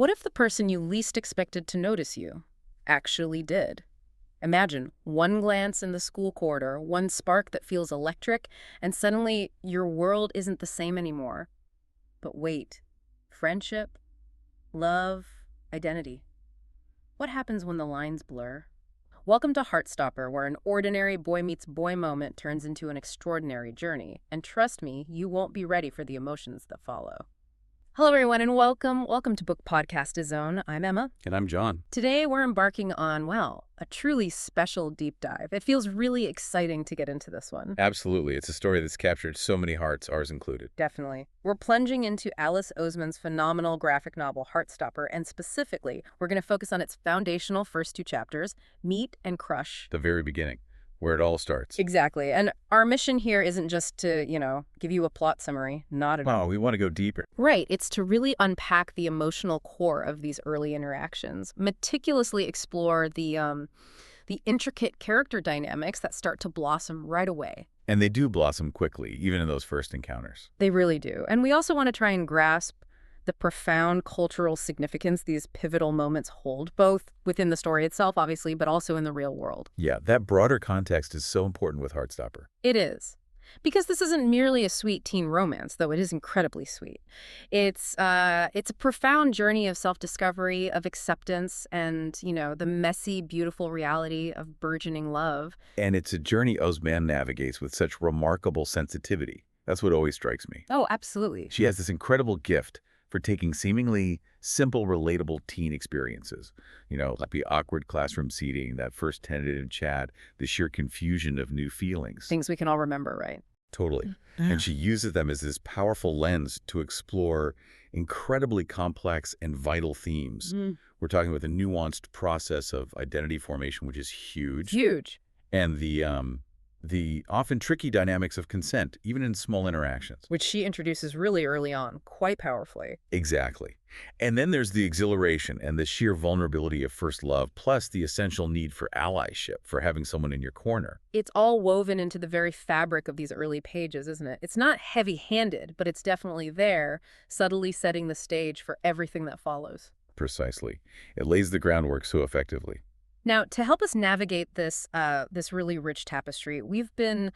What if the person you least expected to notice you actually did? Imagine one glance in the school corridor, one spark that feels electric, and suddenly your world isn't the same anymore. But wait, friendship, love, identity. What happens when the lines blur? Welcome to Heartstopper, where an ordinary boy meets boy moment turns into an extraordinary journey. And trust me, you won't be ready for the emotions that follow. Hello, everyone, and welcome. Welcome to BookPodCastZone. I'm Emma. And I'm John. Today, we're embarking on, well, a truly special deep dive. It feels really exciting to get into this one. Absolutely. It's a story that's captured so many hearts, ours included. Definitely. We're plunging into Alice Oseman's phenomenal graphic novel, Heartstopper, and specifically, we're going to focus on its foundational first two chapters, Meet and Crush. The very beginning, where it all starts. Exactly. And our mission here isn't just to, give you a plot summary. Not at all. Oh, we want to go deeper. Right. It's to really unpack the emotional core of these early interactions, meticulously explore the intricate character dynamics that start to blossom right away. And they do blossom quickly, even in those first encounters. They really do. And we also want to try and grasp the profound cultural significance these pivotal moments hold, both within the story itself, obviously, but also in the real world. Yeah, that broader context is so important with Heartstopper. It is. Because this isn't merely a sweet teen romance, though it is incredibly sweet. It's a profound journey of self-discovery, of acceptance, and, the messy, beautiful reality of burgeoning love. And it's a journey Oseman navigates with such remarkable sensitivity. That's what always strikes me. Oh, absolutely. She has this incredible gift for taking seemingly simple, relatable teen experiences. Like the awkward classroom seating, that first tentative chat, the sheer confusion of new feelings. Things we can all remember, right? Totally. Yeah. And she uses them as this powerful lens to explore incredibly complex and vital themes. We're talking about the nuanced process of identity formation, which is huge. Huge. And the often tricky dynamics of consent, even in small interactions. Which she introduces really early on, quite powerfully. Exactly. And then there's the exhilaration and the sheer vulnerability of first love, plus the essential need for allyship, for having someone in your corner. It's all woven into the very fabric of these early pages, isn't it? It's not heavy-handed, but it's definitely there, subtly setting the stage for everything that follows. Precisely. It lays the groundwork so effectively. Now, to help us navigate this really rich tapestry, we've been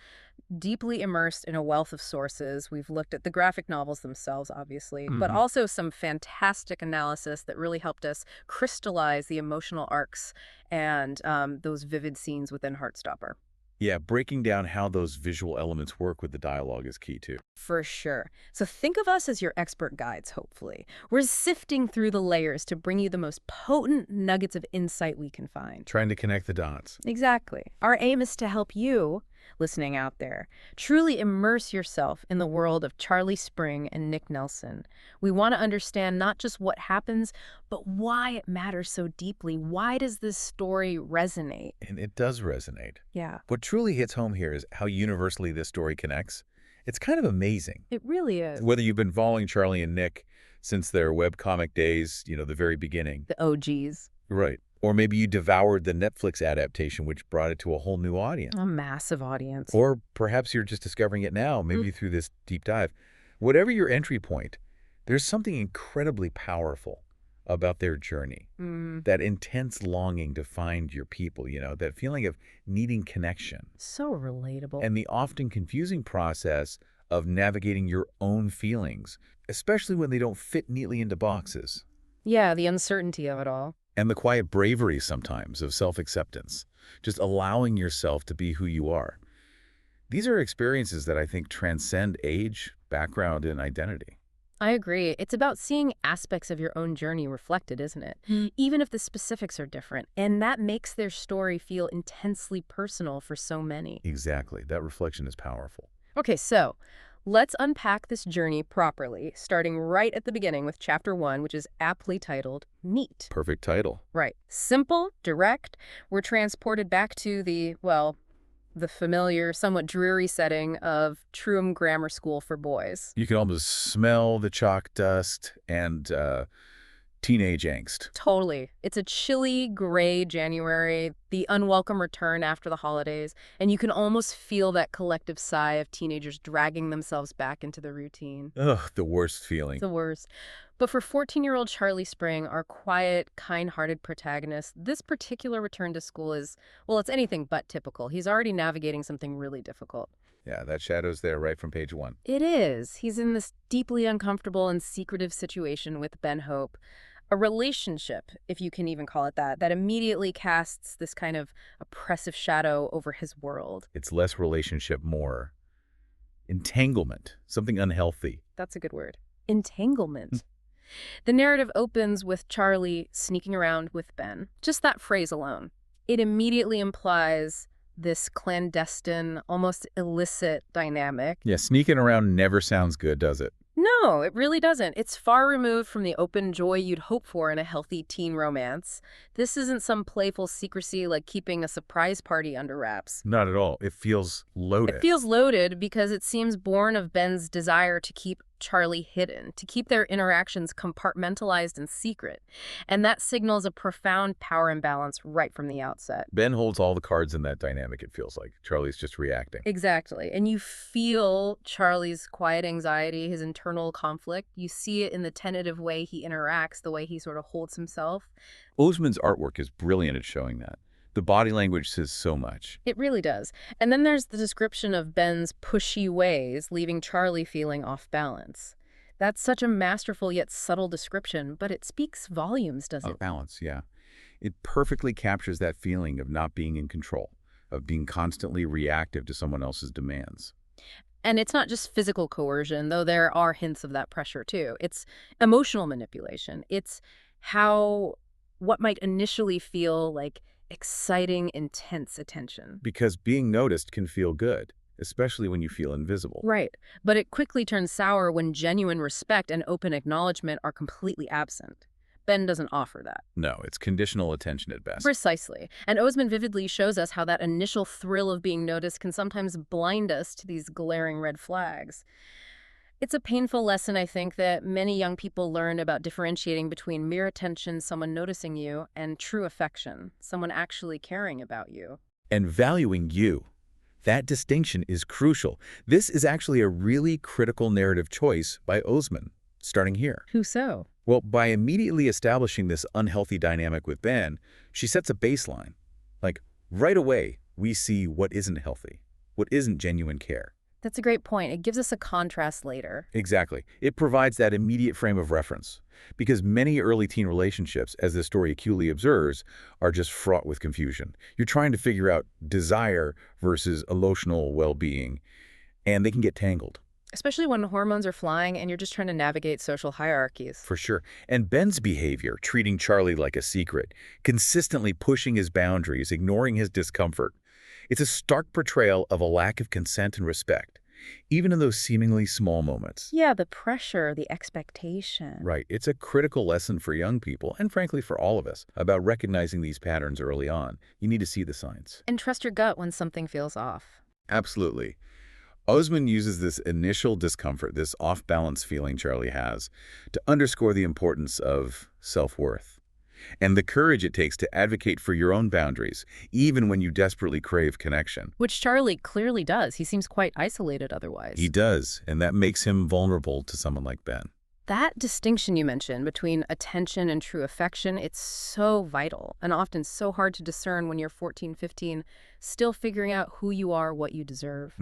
deeply immersed in a wealth of sources. We've looked at the graphic novels themselves, obviously, but also some fantastic analysis that really helped us crystallize the emotional arcs and those vivid scenes within Heartstopper. Yeah, breaking down how those visual elements work with the dialogue is key, too. For sure. So think of us as your expert guides, hopefully. We're sifting through the layers to bring you the most potent nuggets of insight we can find. Trying to connect the dots. Exactly. Our aim is to help you, listening out there, truly immerse yourself in the world of Charlie Spring and Nick Nelson. We want to understand not just what happens, but why it matters so deeply. Why does this story resonate? And it does resonate. Yeah. What truly hits home here is how universally this story connects. It's kind of amazing. It really is. Whether you've been following Charlie and Nick since their webcomic days, the very beginning. The OGs. Right. Or maybe you devoured the Netflix adaptation, which brought it to a whole new audience. A massive audience. Or perhaps you're just discovering it now, maybe through this deep dive. Whatever your entry point, there's something incredibly powerful about their journey. That intense longing to find your people, that feeling of needing connection. So relatable. And the often confusing process of navigating your own feelings, especially when they don't fit neatly into boxes. Yeah, the uncertainty of it all. And the quiet bravery sometimes of self-acceptance, just allowing yourself to be who you are. These are experiences that I think transcend age, background, and identity. I agree. It's about seeing aspects of your own journey reflected, isn't it? Even if the specifics are different. And that makes their story feel intensely personal for so many. Exactly. That reflection is powerful. Okay, so let's unpack this journey properly, starting right at the beginning with Chapter 1, which is aptly titled Meet. Perfect title. Right. Simple, direct. We're transported back to the familiar, somewhat dreary setting of Truham Grammar School for Boys. You can almost smell the chalk dust and teenage angst. Totally. It's a chilly, gray January, the unwelcome return after the holidays, and you can almost feel that collective sigh of teenagers dragging themselves back into the routine. Ugh, the worst feeling. It's the worst. But for 14-year-old Charlie Spring, our quiet, kind-hearted protagonist, this particular return to school is, well, it's anything but typical. He's already navigating something really difficult. Yeah, that shadow's there right from page 1. It is. He's in this deeply uncomfortable and secretive situation with Ben Hope. A relationship, if you can even call it that, that immediately casts this kind of oppressive shadow over his world. It's less relationship, more entanglement, something unhealthy. That's a good word. Entanglement. The narrative opens with Charlie sneaking around with Ben. Just that phrase alone. It immediately implies this clandestine, almost illicit dynamic. Yeah, sneaking around never sounds good, does it? No, it really doesn't. It's far removed from the open joy you'd hope for in a healthy teen romance. This isn't some playful secrecy like keeping a surprise party under wraps. Not at all. It feels loaded. It feels loaded because it seems born of Ben's desire to keep Charlie hidden, to keep their interactions compartmentalized and secret. And that signals a profound power imbalance right from the outset. Ben holds all the cards in that dynamic, it feels like. Charlie's just reacting. Exactly. And you feel Charlie's quiet anxiety, his internal conflict. You see it in the tentative way he interacts, the way he sort of holds himself. Oseman's artwork is brilliant at showing that. The body language says so much. It really does. And then there's the description of Ben's pushy ways, leaving Charlie feeling off balance. That's such a masterful yet subtle description, but it speaks volumes, doesn't it? Off balance, yeah. It perfectly captures that feeling of not being in control, of being constantly reactive to someone else's demands. And it's not just physical coercion, though there are hints of that pressure too. It's emotional manipulation. It's how what might initially feel like exciting, intense attention. Because being noticed can feel good, especially when you feel invisible. Right. But it quickly turns sour when genuine respect and open acknowledgement are completely absent. Ben doesn't offer that. No, it's conditional attention at best. Precisely. And Oseman vividly shows us how that initial thrill of being noticed can sometimes blind us to these glaring red flags. It's a painful lesson, I think, that many young people learn about differentiating between mere attention, someone noticing you, and true affection, someone actually caring about you. And valuing you. That distinction is crucial. This is actually a really critical narrative choice by Oseman, starting here. Who so? Well, by immediately establishing this unhealthy dynamic with Ben, she sets a baseline. Like, right away, we see what isn't healthy, what isn't genuine care. That's a great point. It gives us a contrast later. Exactly. It provides that immediate frame of reference. Because many early teen relationships, as this story acutely observes, are just fraught with confusion. You're trying to figure out desire versus emotional well-being, and they can get tangled. Especially when hormones are flying and you're just trying to navigate social hierarchies. For sure. And Ben's behavior, treating Charlie like a secret, consistently pushing his boundaries, ignoring his discomfort. It's a stark portrayal of a lack of consent and respect, even in those seemingly small moments. Yeah, the pressure, the expectation. Right. It's a critical lesson for young people, and frankly for all of us, about recognizing these patterns early on. You need to see the signs. And trust your gut when something feels off. Absolutely. Oseman uses this initial discomfort, this off-balance feeling Charlie has, to underscore the importance of self-worth and the courage it takes to advocate for your own boundaries, even when you desperately crave connection. Which Charlie clearly does. He seems quite isolated otherwise. He does, and that makes him vulnerable to someone like Ben. That distinction you mentioned between attention and true affection, it's so vital and often so hard to discern when you're 14, 15, still figuring out who you are, what you deserve.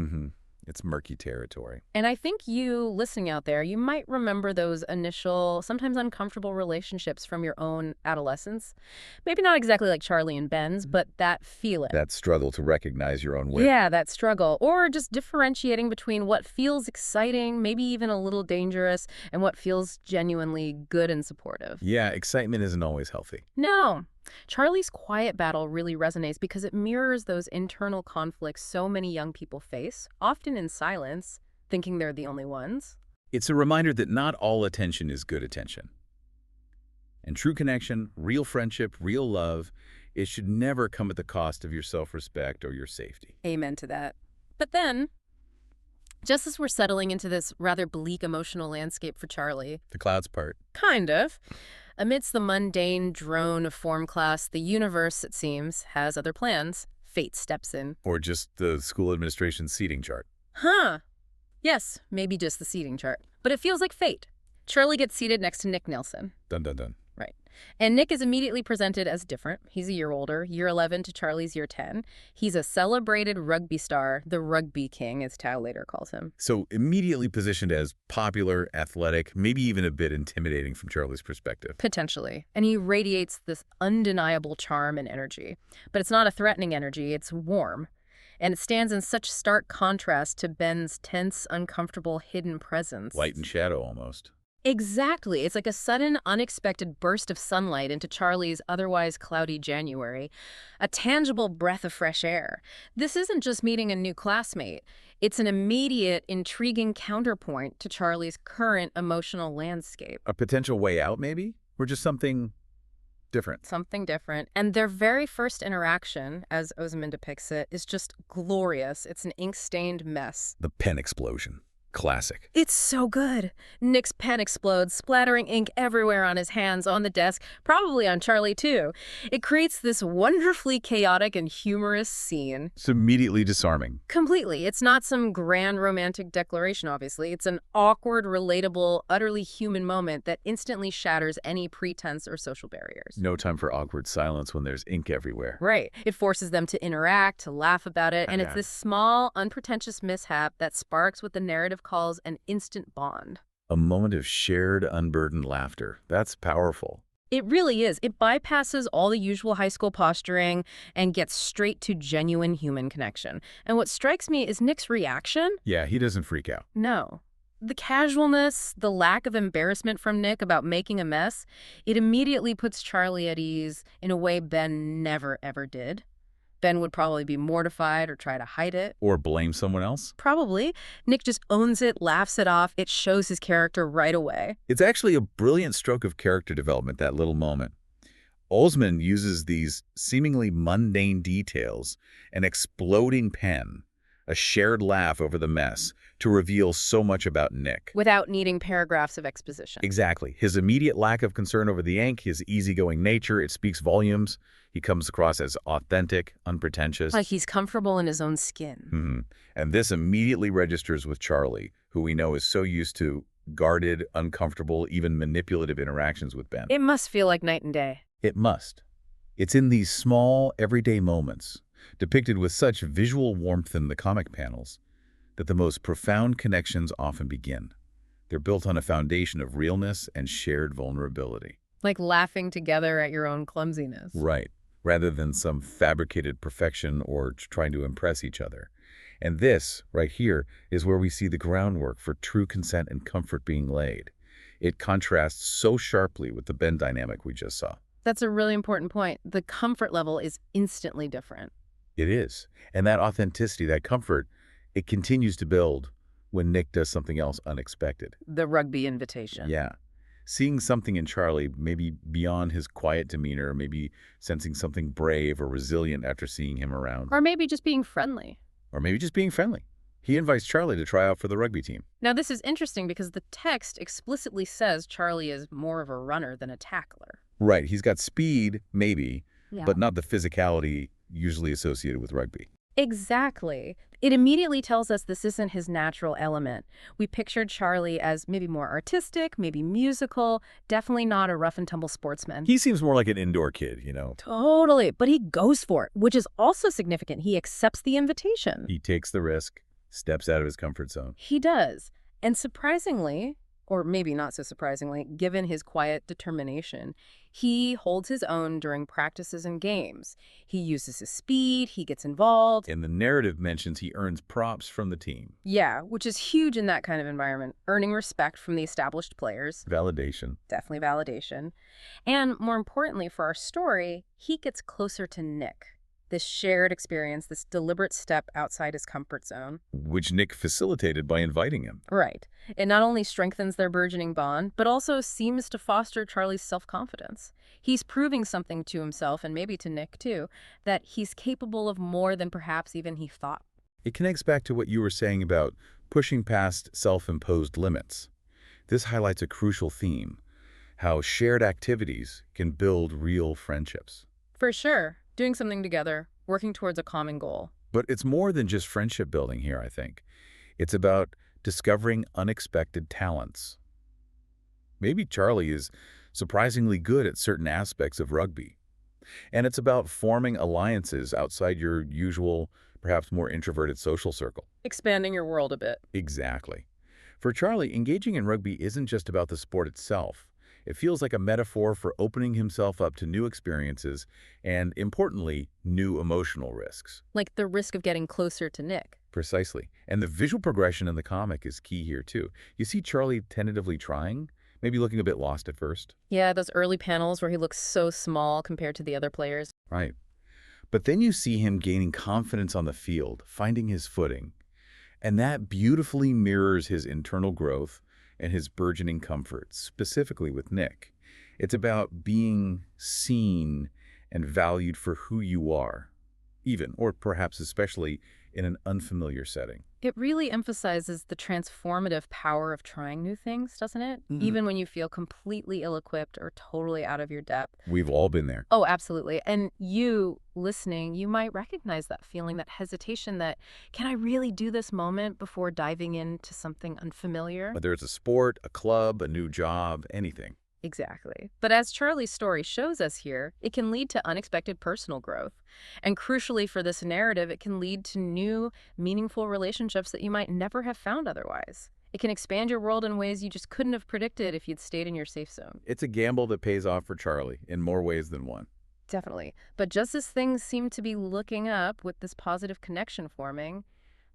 It's murky territory. And I think you, listening out there, you might remember those initial, sometimes uncomfortable relationships from your own adolescence. Maybe not exactly like Charlie and Ben's, but that feeling. That struggle to recognize your own worth. Yeah, that struggle. Or just differentiating between what feels exciting, maybe even a little dangerous, and what feels genuinely good and supportive. Yeah, excitement isn't always healthy. No. Charlie's quiet battle really resonates because it mirrors those internal conflicts so many young people face, often in silence, thinking they're the only ones. It's a reminder that not all attention is good attention. And true connection, real friendship, real love, it should never come at the cost of your self-respect or your safety. Amen to that. But then, just as we're settling into this rather bleak emotional landscape for Charlie, The clouds part. kind of, amidst the mundane drone of form class, the universe, it seems, has other plans. Fate steps in. Or just the school administration's seating chart. Huh. Yes, maybe just the seating chart. But it feels like fate. Charlie gets seated next to Nick Nelson. Dun, dun, dun. Right. And Nick is immediately presented as different. He's a year older, year 11 to Charlie's year 10. He's a celebrated rugby star, the Rugby King, as Tao later calls him. So immediately positioned as popular, athletic, maybe even a bit intimidating from Charlie's perspective. Potentially. And he radiates this undeniable charm and energy. But it's not a threatening energy, it's warm. And it stands in such stark contrast to Ben's tense, uncomfortable, hidden presence. Light and shadow, almost. Exactly. It's like a sudden, unexpected burst of sunlight into Charlie's otherwise cloudy January, a tangible breath of fresh air. This isn't just meeting a new classmate. It's an immediate, intriguing counterpoint to Charlie's current emotional landscape. A potential way out, maybe? Or just something different? Something different. And their very first interaction, as Oseman depicts it, is just glorious. It's an ink-stained mess. The pen explosion. Classic. It's so good. Nick's pen explodes, splattering ink everywhere on his hands, on the desk, probably on Charlie too. It creates this wonderfully chaotic and humorous scene. It's immediately disarming. Completely. It's not some grand romantic declaration, obviously. It's an awkward, relatable, utterly human moment that instantly shatters any pretense or social barriers. No time for awkward silence when there's ink everywhere. Right. It forces them to interact, to laugh about it, and it's this small, unpretentious mishap that sparks what the narrative calls an instant bond. A moment of shared, unburdened laughter. That's powerful. It really is. It bypasses all the usual high school posturing and gets straight to genuine human connection. And what strikes me is Nick's reaction. Yeah, he doesn't freak out. No. The casualness, the lack of embarrassment from Nick about making a mess, it immediately puts Charlie at ease in a way Ben never, ever did. Ben would probably be mortified or try to hide it. Or blame someone else? Probably. Nick just owns it, laughs it off. It shows his character right away. It's actually a brilliant stroke of character development, that little moment. Oseman uses these seemingly mundane details, an exploding pen, a shared laugh over the mess, to reveal so much about Nick. Without needing paragraphs of exposition. Exactly. His immediate lack of concern over the ink, his easygoing nature, it speaks volumes. He comes across as authentic, unpretentious. Like he's comfortable in his own skin. Mm-hmm. And this immediately registers with Charlie, who we know is so used to guarded, uncomfortable, even manipulative interactions with Ben. It must feel like night and day. It must. It's in these small, everyday moments, depicted with such visual warmth in the comic panels, that the most profound connections often begin. They're built on a foundation of realness and shared vulnerability. Like laughing together at your own clumsiness. Right. Rather than some fabricated perfection or trying to impress each other. And this, right here, is where we see the groundwork for true consent and comfort being laid. It contrasts so sharply with the Ben dynamic we just saw. That's a really important point. The comfort level is instantly different. It is. And that authenticity, that comfort, it continues to build when Nick does something else unexpected. The rugby invitation. Yeah. Seeing something in Charlie, maybe beyond his quiet demeanor, maybe sensing something brave or resilient after seeing him around. Or maybe just being friendly. Or maybe just being friendly. He invites Charlie to try out for the rugby team. Now, this is interesting because the text explicitly says Charlie is more of a runner than a tackler. Right. He's got speed, maybe, Yeah. but not the physicality usually associated with rugby. Exactly. It immediately tells us this isn't his natural element. We pictured Charlie as maybe more artistic, maybe musical, definitely not a rough-and-tumble sportsman. He seems more like an indoor kid, you know. Totally, but he goes for it, which is also significant. He accepts the invitation. He takes the risk, steps out of his comfort zone. He does. And surprisingly, or maybe not so surprisingly, given his quiet determination, he holds his own during practices and games. He uses his speed, he gets involved. And the narrative mentions he earns props from the team. Yeah, which is huge in that kind of environment, earning respect from the established players. Validation. Definitely validation. And more importantly for our story, he gets closer to Nick. This shared experience, this deliberate step outside his comfort zone. Which Nick facilitated by inviting him. Right. It not only strengthens their burgeoning bond, but also seems to foster Charlie's self-confidence. He's proving something to himself, and maybe to Nick too, that he's capable of more than perhaps even he thought. It connects back to what you were saying about pushing past self-imposed limits. This highlights a crucial theme, how shared activities can build real friendships. For sure. Doing something together, working towards a common goal. But it's more than just friendship building here, I think. It's about discovering unexpected talents. Maybe Charlie is surprisingly good at certain aspects of rugby. And it's about forming alliances outside your usual, perhaps more introverted social circle. Expanding your world a bit. Exactly. For Charlie, engaging in rugby isn't just about the sport itself. It feels like a metaphor for opening himself up to new experiences and, importantly, new emotional risks. Like the risk of getting closer to Nick. Precisely. And the visual progression in the comic is key here, too. You see Charlie tentatively trying, maybe looking a bit lost at first. Yeah, those early panels where he looks so small compared to the other players. Right. But then you see him gaining confidence on the field, finding his footing. And that beautifully mirrors his internal growth and his burgeoning comfort, specifically with Nick. It's about being seen and valued for who you are, even, or perhaps especially, in an unfamiliar setting. It really emphasizes the transformative power of trying new things, doesn't it? Even when you feel completely ill-equipped or totally out of your depth. We've all been there. Oh, absolutely. And you, listening, you might recognize that feeling, that hesitation that, can I really do this moment before diving into something unfamiliar? Whether it's a sport, a club, a new job, anything. Exactly. But as Charlie's story shows us here, it can lead to unexpected personal growth. And crucially for this narrative, it can lead to new, meaningful relationships that you might never have found otherwise. It can expand your world in ways you just couldn't have predicted if you'd stayed in your safe zone. It's a gamble that pays off for Charlie in more ways than one. Definitely. But just as things seem to be looking up with this positive connection forming,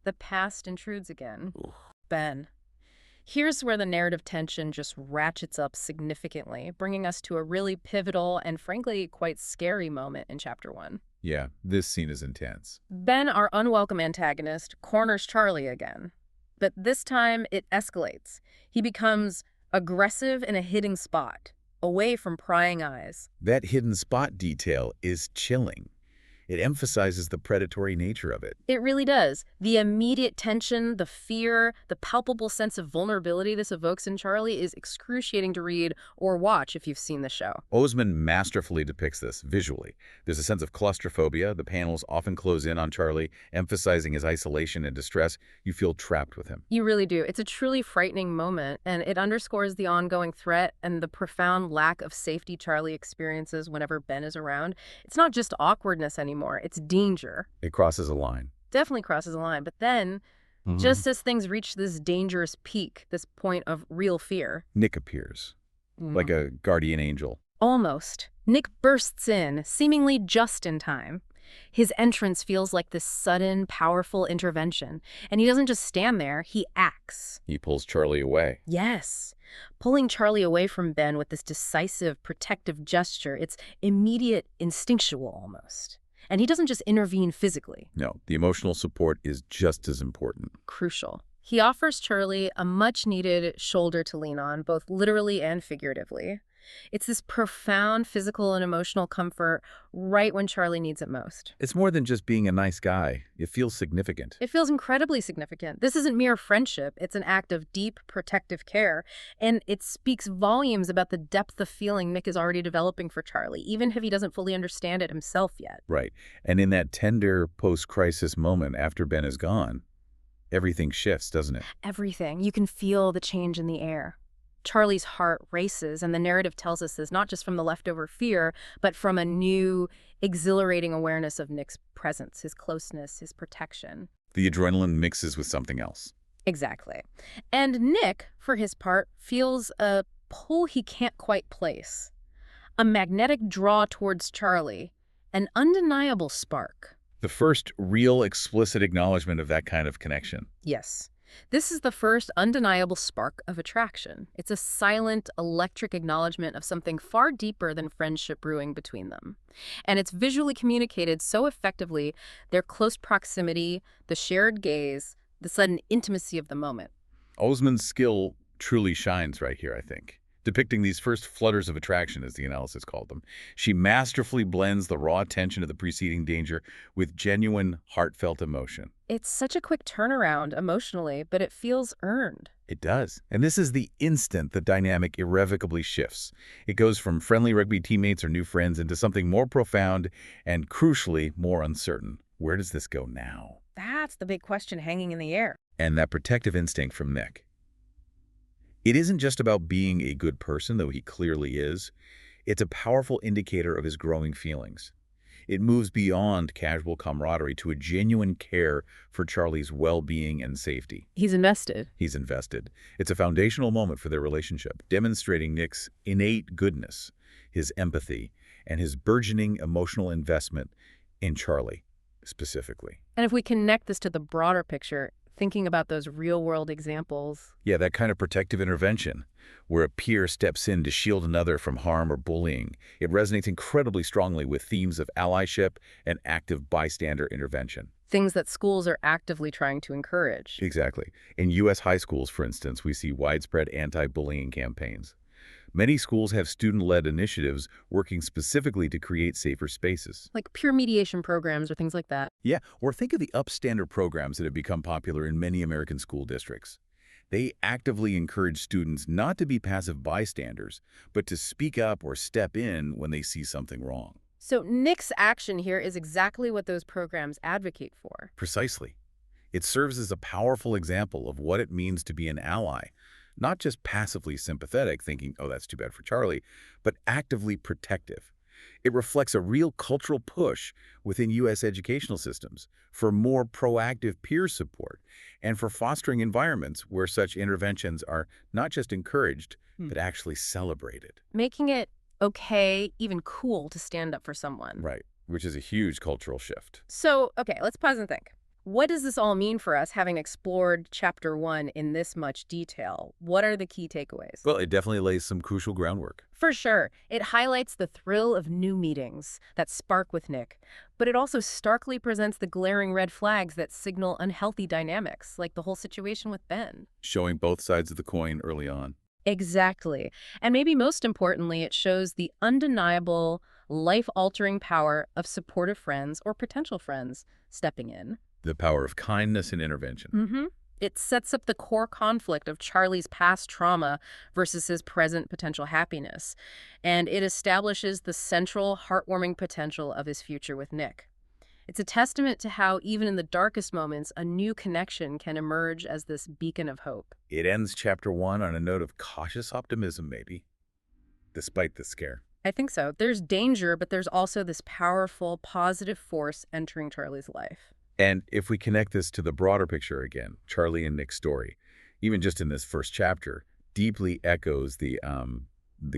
the past intrudes again. Oof. Ben. Here's where the narrative tension just ratchets up significantly, bringing us to a really pivotal and frankly quite scary moment in Chapter 1. Yeah, this scene is intense. Ben, our unwelcome antagonist, corners Charlie again. But this time it escalates. He becomes aggressive in a hidden spot, away from prying eyes. That hidden spot detail is chilling. It emphasizes the predatory nature of it. It really does. The immediate tension, the fear, the palpable sense of vulnerability this evokes in Charlie is excruciating to read or watch if you've seen the show. Oseman masterfully depicts this visually. There's a sense of claustrophobia. The panels often close in on Charlie, emphasizing his isolation and distress. You feel trapped with him. You really do. It's a truly frightening moment, and it underscores the ongoing threat and the profound lack of safety Charlie experiences whenever Ben is around. It's not just awkwardness anymore. It's danger. It crosses a line. Definitely crosses a line. But then, just as things reach this dangerous peak, this point of real fear, Nick appears, like a guardian angel. Almost. Nick bursts in, seemingly just in time. His entrance feels like this sudden, powerful intervention. And he doesn't just stand there, he acts. He pulls Charlie away. Yes. Pulling Charlie away from Ben with this decisive, protective gesture, it's immediate, instinctual almost. And he doesn't just intervene physically. No, the emotional support is just as important. Crucial. He offers Charlie a much-needed shoulder to lean on, both literally and figuratively. It's this profound physical and emotional comfort right when Charlie needs it most. It's more than just being a nice guy. It feels significant. It feels incredibly significant. This isn't mere friendship. It's an act of deep, protective care. And it speaks volumes about the depth of feeling Nick is already developing for Charlie, even if he doesn't fully understand it himself yet. Right. And in that tender post-crisis moment after Ben is gone, everything shifts, doesn't it? Everything. You can feel the change in the air. Charlie's heart races, and the narrative tells us this not just from the leftover fear, but from a new, exhilarating awareness of Nick's presence, his closeness, his protection. The adrenaline mixes with something else. Exactly. And Nick, for his part, feels a pull he can't quite place. A magnetic draw towards Charlie, an undeniable spark. The first real explicit acknowledgement of that kind of connection. Yes. This is the first undeniable spark of attraction. It's a silent, electric acknowledgement of something far deeper than friendship brewing between them. And it's visually communicated so effectively, their close proximity, the shared gaze, the sudden intimacy of the moment. Oseman's skill truly shines right here, I think. Depicting these first flutters of attraction, as the analysis called them. She masterfully blends the raw tension of the preceding danger with genuine, heartfelt emotion. It's such a quick turnaround emotionally, but it feels earned. It does. And this is the instant the dynamic irrevocably shifts. It goes from friendly rugby teammates or new friends into something more profound and, crucially, more uncertain. Where does this go now? That's the big question hanging in the air. And that protective instinct from Nick. It isn't just about being a good person, though he clearly is. It's a powerful indicator of his growing feelings. It moves beyond casual camaraderie to a genuine care for Charlie's well-being and safety. He's invested. He's invested. It's a foundational moment for their relationship, demonstrating Nick's innate goodness, his empathy, and his burgeoning emotional investment in Charlie, specifically. And if we connect this to the broader picture, thinking about those real-world examples. Yeah, that kind of protective intervention, where a peer steps in to shield another from harm or bullying, it resonates incredibly strongly with themes of allyship and active bystander intervention. Things that schools are actively trying to encourage. Exactly. In U.S. high schools, for instance, we see widespread anti-bullying campaigns. Many schools have student-led initiatives working specifically to create safer spaces. Like peer mediation programs or things like that. Yeah, or think of the upstander programs that have become popular in many American school districts. They actively encourage students not to be passive bystanders, but to speak up or step in when they see something wrong. So Nick's action here is exactly what those programs advocate for. Precisely. It serves as a powerful example of what it means to be an ally, not just passively sympathetic, thinking, oh, that's too bad for Charlie, but actively protective. It reflects a real cultural push within U.S. educational systems for more proactive peer support and for fostering environments where such interventions are not just encouraged, but actually celebrated. Making it okay, even cool to stand up for someone. Right, which is a huge cultural shift. So, okay, let's pause and think. What does this all mean for us, having explored Chapter 1 in this much detail? What are the key takeaways? Well, it definitely lays some crucial groundwork. For sure, it highlights the thrill of new meetings that spark with Nick, but it also starkly presents the glaring red flags that signal unhealthy dynamics, like the whole situation with Ben. Showing both sides of the coin early on. Exactly. And maybe most importantly, it shows the undeniable, life-altering power of supportive friends or potential friends stepping in. The power of kindness and intervention. It sets up the core conflict of Charlie's past trauma versus his present potential happiness, and it establishes the central, heartwarming potential of his future with Nick. It's a testament to how, even in the darkest moments, a new connection can emerge as this beacon of hope. It ends Chapter 1 on a note of cautious optimism, maybe, despite the scare. I think so. There's danger, but there's also this powerful, positive force entering Charlie's life. And if we connect this to the broader picture again, Charlie and Nick's story, even just in this first chapter, deeply echoes the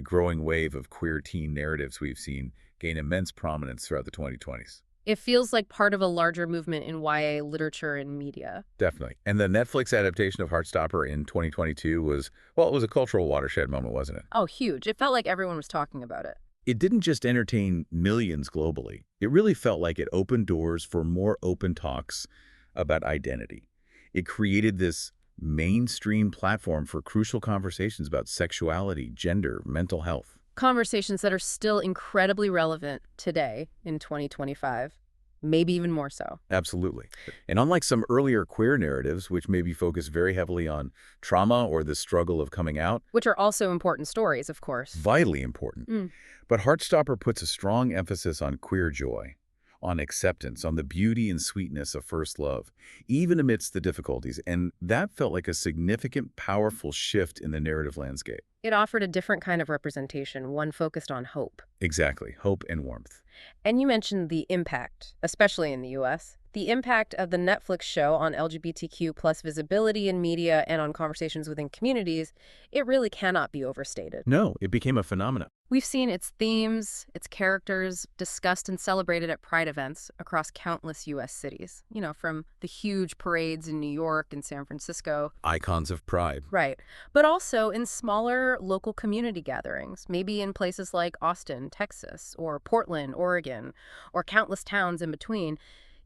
growing wave of queer teen narratives we've seen gain immense prominence throughout the 2020s. It feels like part of a larger movement in YA literature and media. Definitely. And the Netflix adaptation of Heartstopper in 2022 was, well, it was a cultural watershed moment, wasn't it? Oh, huge. It felt like everyone was talking about it. It didn't just entertain millions globally. It really felt like it opened doors for more open talks about identity. It created this mainstream platform for crucial conversations about sexuality, gender, mental health. Conversations that are still incredibly relevant today in 2025, maybe even more so. Absolutely. And unlike some earlier queer narratives, which maybe focus very heavily on trauma or the struggle of coming out, Which are also important stories, of course. vitally important. But Heartstopper puts a strong emphasis on queer joy, on acceptance, on the beauty and sweetness of first love, even amidst the difficulties. And that felt like a significant, powerful shift in the narrative landscape. It offered a different kind of representation, one focused on hope. Exactly. Hope and warmth. And you mentioned the impact, especially in the U.S., the impact of the Netflix show on LGBTQ plus visibility in media and on conversations within communities. It really cannot be overstated. No, it became a phenomenon. We've seen its themes, its characters discussed and celebrated at Pride events across countless U.S. cities. You know, from the huge parades in New York and San Francisco. Icons of pride. Right. But also in smaller local community gatherings, maybe in places like Austin, Texas, or Portland, Oregon, or countless towns in between.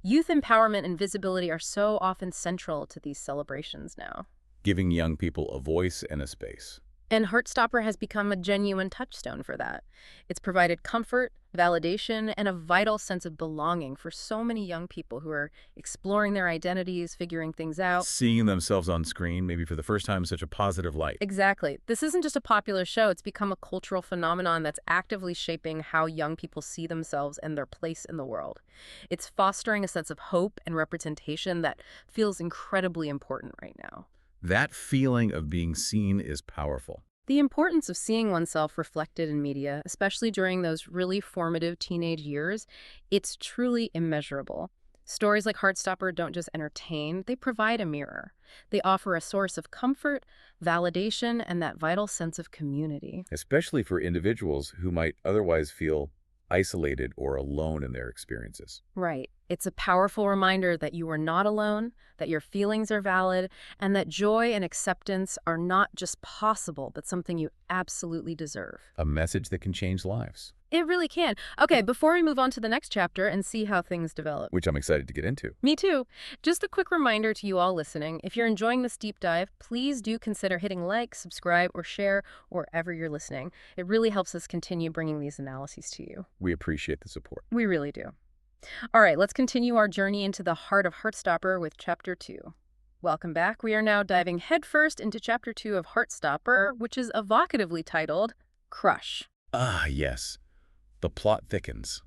Youth empowerment and visibility are so often central to these celebrations now. Giving young people a voice and a space. And Heartstopper has become a genuine touchstone for that. It's provided comfort, validation, and a vital sense of belonging for so many young people who are exploring their identities, figuring things out. Seeing themselves on screen, maybe for the first time in such a positive light. Exactly. This isn't just a popular show. It's become a cultural phenomenon that's actively shaping how young people see themselves and their place in the world. It's fostering a sense of hope and representation that feels incredibly important right now. That feeling of being seen is powerful. The importance of seeing oneself reflected in media, especially during those really formative teenage years, it's truly immeasurable. Stories like Heartstopper don't just entertain, they provide a mirror. They offer a source of comfort, validation, and that vital sense of community. Especially for individuals who might otherwise feel isolated or alone in their experiences. Right. It's a powerful reminder that you are not alone, that your feelings are valid, and that joy and acceptance are not just possible, but something you absolutely deserve. A message that can change lives, It really can. Okay, before we move on to the next chapter and see how things develop. which I'm excited to get into. Me too. Just a quick reminder to you all listening, if you're enjoying this deep dive, please do consider hitting like, subscribe, or share wherever you're listening. It really helps us continue bringing these analyses to you. We appreciate the support. We really do. All right, let's continue our journey into the heart of Heartstopper with Chapter 2. Welcome back. We are now diving headfirst into Chapter 2 of Heartstopper, which is evocatively titled Crush. Ah, yes. The plot thickens.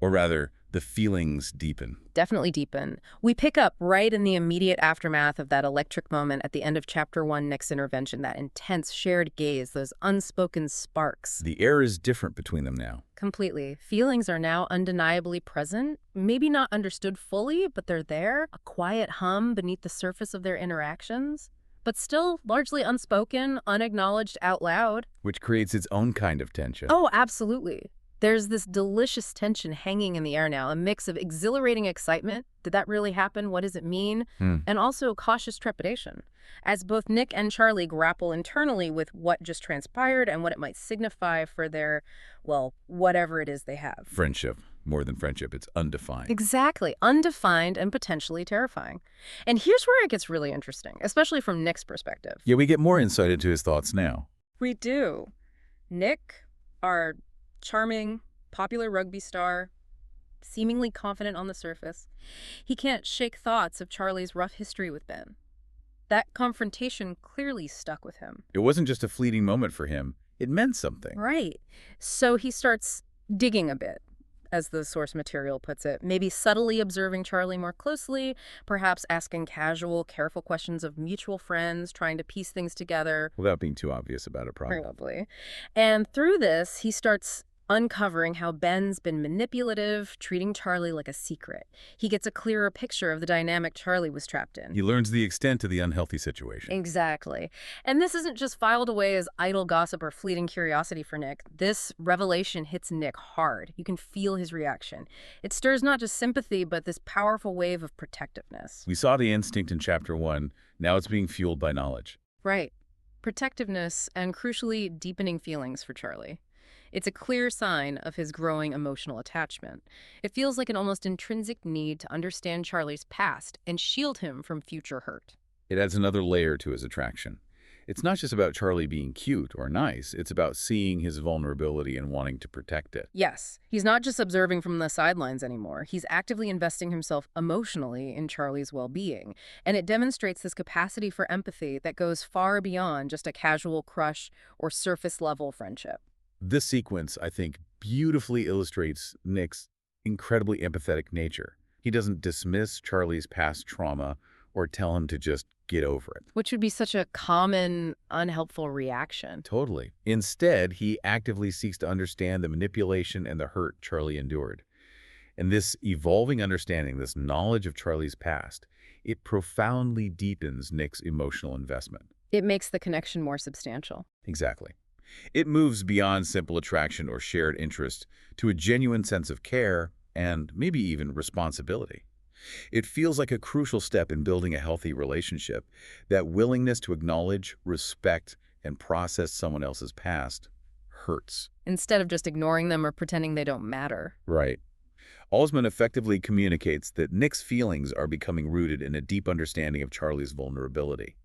Or rather, the feelings deepen. Definitely deepen. We pick up right in the immediate aftermath of that electric moment at the end of Chapter 1, Nick's intervention, that intense shared gaze, those unspoken sparks. The air is different between them now. Completely. Feelings are now undeniably present, maybe not understood fully, but they're there, a quiet hum beneath the surface of their interactions, but still largely unspoken, unacknowledged out loud. Which creates its own kind of tension. Oh, absolutely. There's this delicious tension hanging in the air now, a mix of exhilarating excitement, did that really happen, what does it mean, and also cautious trepidation, as both Nick and Charlie grapple internally with what just transpired and what it might signify for their, well, whatever it is they have. Friendship. More than friendship, it's undefined. Exactly. Undefined and potentially terrifying. And here's where it gets really interesting, especially from Nick's perspective. Yeah, we get more insight into his thoughts now. We do. Nick, our charming, popular rugby star, seemingly confident on the surface, he can't shake thoughts of Charlie's rough history with Ben. That confrontation clearly stuck with him. It wasn't just a fleeting moment for him. It meant something. Right. So he starts digging a bit, as the source material puts it, maybe subtly observing Charlie more closely, perhaps asking casual, careful questions of mutual friends, trying to piece things together. Without being too obvious about it, probably. Probably. And through this, he starts uncovering how Ben's been manipulative, treating Charlie like a secret. He gets a clearer picture of the dynamic Charlie was trapped in. He learns the extent of the unhealthy situation. Exactly. And this isn't just filed away as idle gossip or fleeting curiosity for Nick. This revelation hits Nick hard. You can feel his reaction. It stirs not just sympathy, but this powerful wave of protectiveness. We saw the instinct in Chapter 1. Now it's being fueled by knowledge. Right. Protectiveness and, crucially, deepening feelings for Charlie. It's a clear sign of his growing emotional attachment. It feels like an almost intrinsic need to understand Charlie's past and shield him from future hurt. It adds another layer to his attraction. It's not just about Charlie being cute or nice. It's about seeing his vulnerability and wanting to protect it. Yes, he's not just observing from the sidelines anymore. He's actively investing himself emotionally in Charlie's well-being. And it demonstrates this capacity for empathy that goes far beyond just a casual crush or surface-level friendship. This sequence, I think, beautifully illustrates Nick's incredibly empathetic nature. He doesn't dismiss Charlie's past trauma or tell him to just get over it. Which would be such a common, unhelpful reaction. Totally. Instead, he actively seeks to understand the manipulation and the hurt Charlie endured. And this evolving understanding, this knowledge of Charlie's past, it profoundly deepens Nick's emotional investment. It makes the connection more substantial. Exactly. It moves beyond simple attraction or shared interest to a genuine sense of care and maybe even responsibility. It feels like a crucial step in building a healthy relationship, that willingness to acknowledge, respect, and process someone else's past hurts. Instead of just ignoring them or pretending they don't matter. Right. Oseman effectively communicates that Nick's feelings are becoming rooted in a deep understanding of Charlie's vulnerability.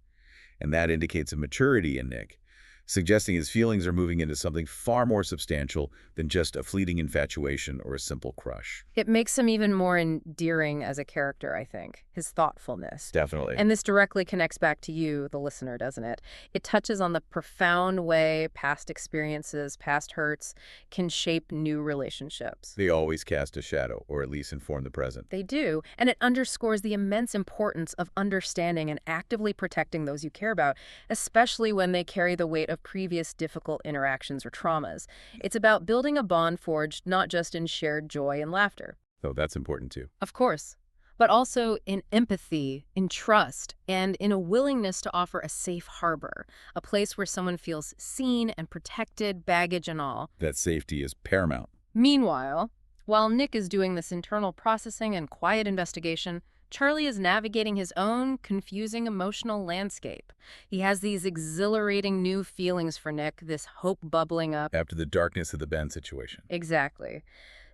And that indicates a maturity in Nick, suggesting his feelings are moving into something far more substantial than just a fleeting infatuation or a simple crush. It makes him even more endearing as a character, I think, his thoughtfulness. Definitely. And this directly connects back to you, the listener, doesn't it? It touches on the profound way past experiences, past hurts, can shape new relationships. They always cast a shadow, or at least inform the present. They do, and it underscores the immense importance of understanding and actively protecting those you care about, especially when they carry the weight of previous difficult interactions or traumas. It's about building a bond forged not just in shared joy and laughter. So that's important too. Of course, but also in empathy, in trust, and in a willingness to offer a safe harbor, a place where someone feels seen and protected, baggage and all. That safety is paramount. Meanwhile, while Nick is doing this internal processing and quiet investigation, Charlie is navigating his own confusing emotional landscape. He has these exhilarating new feelings for Nick, this hope bubbling up. After the darkness of the Ben situation. Exactly.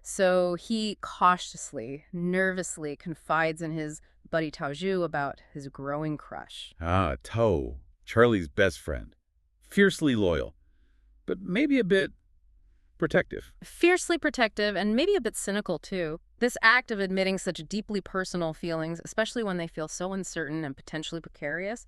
So he cautiously, nervously confides in his buddy Taoju about his growing crush. Ah, Tao, Charlie's best friend. Fiercely loyal, but maybe a bit protective. Fiercely protective and maybe a bit cynical, too. This act of admitting such deeply personal feelings, especially when they feel so uncertain and potentially precarious,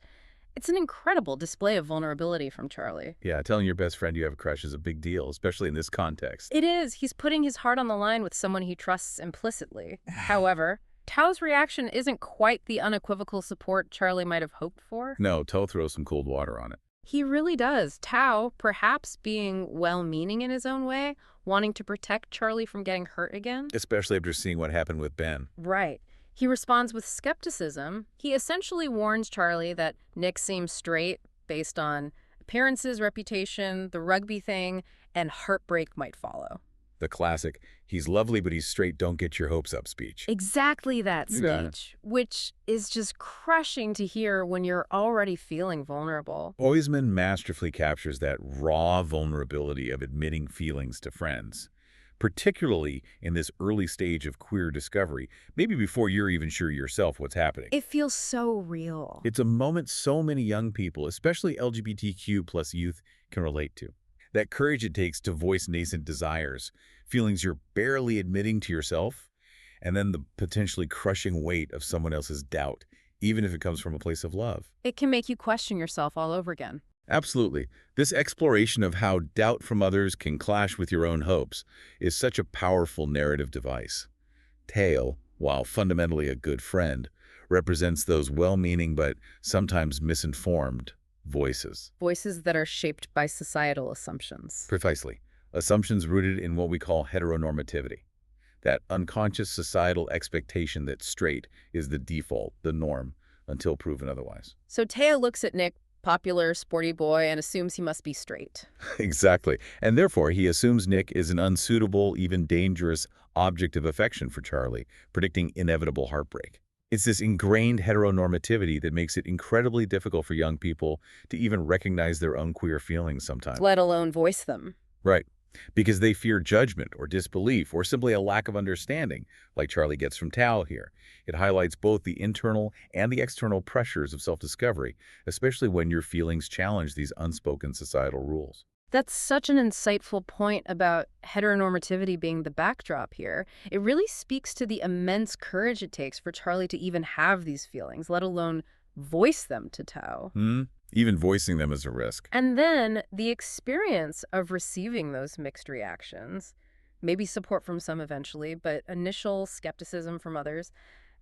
it's an incredible display of vulnerability from Charlie. Yeah, telling your best friend you have a crush is a big deal, especially in this context. It is. He's putting his heart on the line with someone he trusts implicitly. However, Tao's reaction isn't quite the unequivocal support Charlie might have hoped for. No, Tao throws some cold water on it. He really does. Tao, perhaps being well-meaning in his own way, wanting to protect Charlie from getting hurt again. Especially after seeing what happened with Ben. Right. He responds with skepticism. He essentially warns Charlie that Nick seems straight based on appearances, reputation, the rugby thing, and heartbreak might follow. The classic, he's lovely but he's straight, don't get your hopes up speech. Exactly that Yeah. speech, which is just crushing to hear when you're already feeling vulnerable. Oseman masterfully captures that raw vulnerability of admitting feelings to friends, particularly in this early stage of queer discovery, maybe before you're even sure yourself what's happening. It feels so real. It's a moment so many young people, especially LGBTQ plus youth, can relate to. That courage it takes to voice nascent desires, feelings you're barely admitting to yourself, and then the potentially crushing weight of someone else's doubt, even if it comes from a place of love. It can make you question yourself all over again. Absolutely. This exploration of how doubt from others can clash with your own hopes is such a powerful narrative device. Tao, while fundamentally a good friend, represents those well-meaning but sometimes misinformed voices. Voices that are shaped by societal assumptions. Precisely. Assumptions rooted in what we call heteronormativity. That unconscious societal expectation that straight is the default, the norm, until proven otherwise. So Tao looks at Nick, popular, sporty boy, and assumes he must be straight. Exactly. And therefore, he assumes Nick is an unsuitable, even dangerous object of affection for Charlie, predicting inevitable heartbreak. It's this ingrained heteronormativity that makes it incredibly difficult for young people to even recognize their own queer feelings sometimes. Let alone voice them. Right. Because they fear judgment or disbelief or simply a lack of understanding, like Charlie gets from Tao here. It highlights both the internal and the external pressures of self-discovery, especially when your feelings challenge these unspoken societal rules. That's such an insightful point about heteronormativity being the backdrop here. It really speaks to the immense courage it takes for Charlie to even have these feelings, let alone voice them to Tao. Even voicing them is a risk. And then the experience of receiving those mixed reactions, maybe support from some eventually, but initial skepticism from others,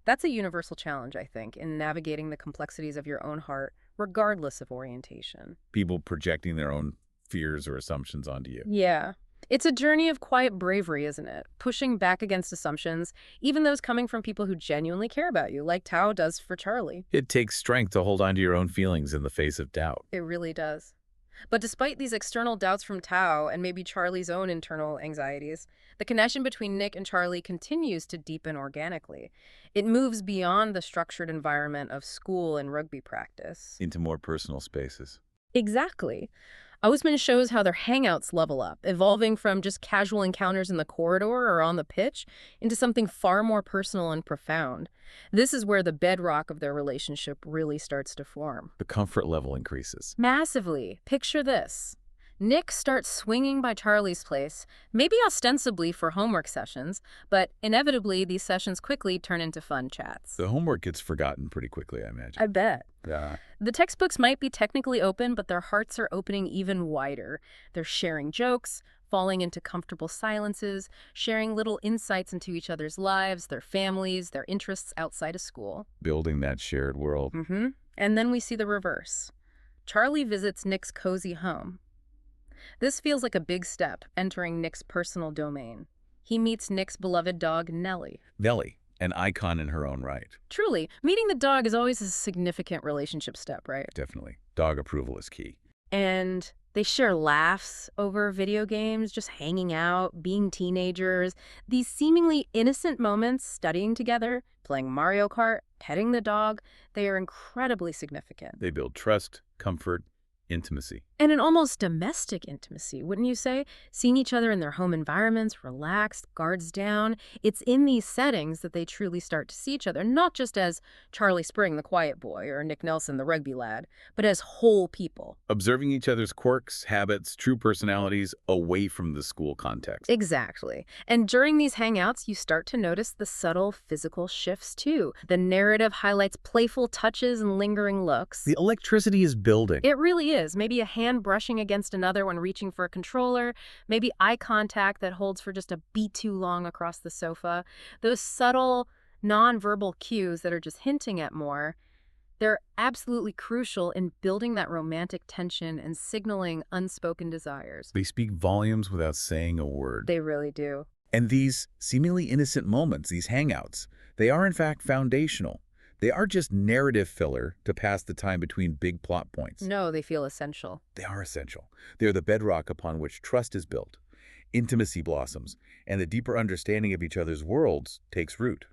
that's a universal challenge, I think, in navigating the complexities of your own heart, regardless of orientation. People projecting their own fears or assumptions onto you. Yeah. It's a journey of quiet bravery, isn't it? Pushing back against assumptions, even those coming from people who genuinely care about you, like Tao does for Charlie. It takes strength to hold on to your own feelings in the face of doubt. It really does. But despite these external doubts from Tao and maybe Charlie's own internal anxieties, the connection between Nick and Charlie continues to deepen organically. It moves beyond the structured environment of school and rugby practice. Into more personal spaces. Exactly. Oseman shows how their hangouts level up, evolving from just casual encounters in the corridor or on the pitch into something far more personal and profound. This is where the bedrock of their relationship really starts to form. The comfort level increases. Massively. Picture this. Nick starts swinging by Charlie's place, maybe ostensibly for homework sessions, but inevitably these sessions quickly turn into fun chats. The homework gets forgotten pretty quickly, I imagine. I bet. Yeah. The textbooks might be technically open, but their hearts are opening even wider. They're sharing jokes, falling into comfortable silences, sharing little insights into each other's lives, their families, their interests outside of school. Building that shared world. And then we see the reverse. Charlie visits Nick's cozy home. This feels like a big step, entering Nick's personal domain. He meets Nick's beloved dog, Nellie. Nellie, an icon in her own right. Truly, meeting the dog is always a significant relationship step, right? Definitely. Dog approval is key. And they share laughs over video games, just hanging out, being teenagers. These seemingly innocent moments, studying together, playing Mario Kart, petting the dog, they are incredibly significant. They build trust, comfort, intimacy. And an almost domestic intimacy, wouldn't you say? Seeing each other in their home environments, relaxed, guards down. It's in these settings that they truly start to see each other, not just as Charlie Spring, the quiet boy, or Nick Nelson, the rugby lad, but as whole people. Observing each other's quirks, habits, true personalities away from the school context. Exactly. And during these hangouts, you start to notice the subtle physical shifts, too. The narrative highlights playful touches and lingering looks. The electricity is building. It really is. Maybe a hand brushing against another when reaching for a controller, maybe eye contact that holds for just a beat too long across the sofa. Those subtle, non-verbal cues that are just hinting at more, they're absolutely crucial in building that romantic tension and signaling unspoken desires. They speak volumes without saying a word. They really do. And these seemingly innocent moments, these hangouts, they are in fact foundational. They are just narrative filler to pass the time between big plot points. No, they feel essential. They are essential. They are the bedrock upon which trust is built, intimacy blossoms, and the deeper understanding of each other's worlds takes root.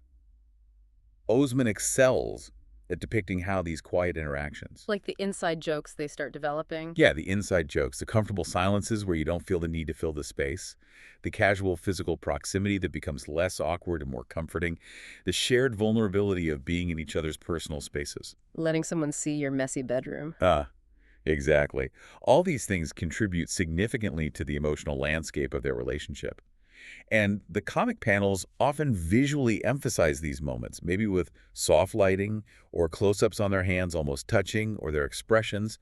Oseman excels at depicting how these quiet interactions. Like the inside jokes they start developing. Yeah, the inside jokes, the comfortable silences where you don't feel the need to fill the space, the casual physical proximity that becomes less awkward and more comforting, the shared vulnerability of being in each other's personal spaces. Letting someone see your messy bedroom. Exactly. All these things contribute significantly to the emotional landscape of their relationship. And the comic panels often visually emphasize these moments, maybe with soft lighting or close-ups on their hands almost touching or their expressions.